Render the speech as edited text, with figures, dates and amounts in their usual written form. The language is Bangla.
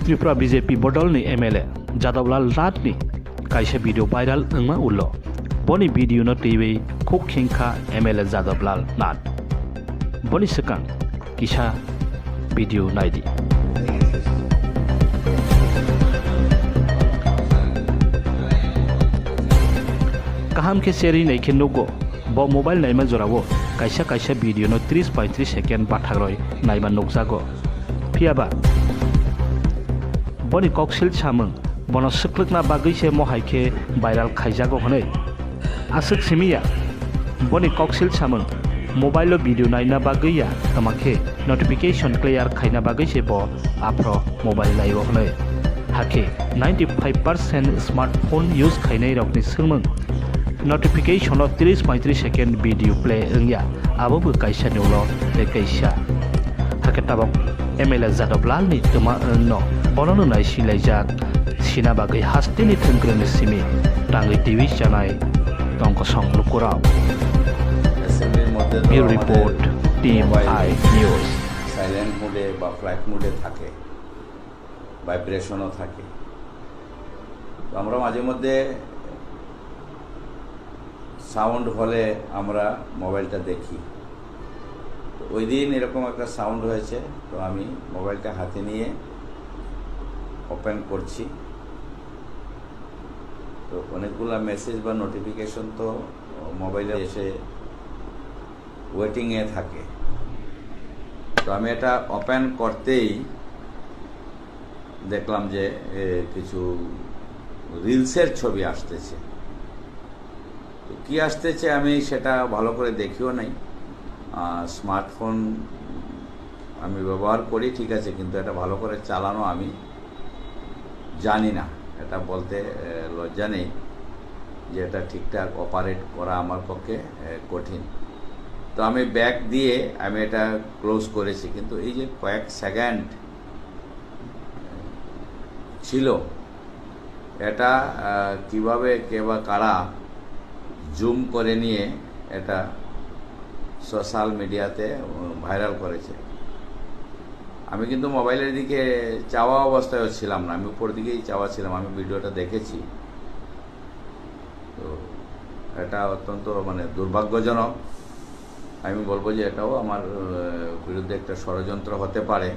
Tipra BJP Bodolni MLA Jadablal Nath ni kaisa video viral ngma ullo. Boni video no TV Kokphirokha MLA Jadablal Nath. Boni sekang kisah video naidi. Kaham ke seri naik nogo. Bo mobile naima jorawo kaisa video no 30-35 second bathagroi naima nokjago. Phiaba boni koksil chamung bono suklukna bagui se mohaike viral khaijago honei asuk simiya boni koksil chamung mobile video naina bagui ya tamake notification clear khaina bagui se bo afro mobile laibo honei hake 95% smartphone use khainai rokni sungmung notification of 30-35 second video play engya abo kaisa neulo te kaisa hake tabok MLA Jadablal ni tongmwngno bonono nai silaijak sina bagui hasteni nisimi tangi TV janai Interlocutor Bureau report team I news silent মোডে বা ফ্লাইট মোডে থাকে ভাইব্রেশনও থাকে তো আমরা মাঝে মধ্যে সাউন্ড হলে আমরা মোবাইলটা দেখি তো ওই দিন এরকম একটা সাউন্ড হয়েছে তো আমি মোবাইলটা হাতে নিয়ে ওপেন করছি তো অনেকগুলো মেসেজ বা নোটিফিকেশন তো মোবাইলে এসে ওয়েটিংয়ে থাকে তো আমি এটা ওপেন করতেই দেখলাম যে কিছু রিলসের ছবি আসতেছে তো কি আসতেছে আমি সেটা ভালো করে দেখিও নাই স্মার্টফোন আমি ব্যবহার করি ঠিক আছে কিন্তু এটা ভালো করে চালানো আমি জানি না এটা বলতে লজ্জা নেই যে এটা ঠিকঠাক অপারেট করা আমার পক্ষে কঠিন তো আমি ব্যাক দিয়ে আমি এটা ক্লোজ করেছি কিন্তু এই যে কয়েক সেকেন্ড ছিল এটা কিভাবে কে বা কারা জুম করে নিয়ে এটা সোশ্যাল মিডিয়াতে ভাইরাল করেছে আমি কিন্তু মোবাইলের দিকে চাওয়া অবস্থায়ও ছিলাম না আমি উপর দিকেই চাওয়া ছিলাম আমি ভিডিওটা দেখেছি তো এটা অত্যন্ত মানে দুর্ভাগ্যজনক আমি বলবো যে এটাও আমার বিরুদ্ধে একটা ষড়যন্ত্র হতে পারে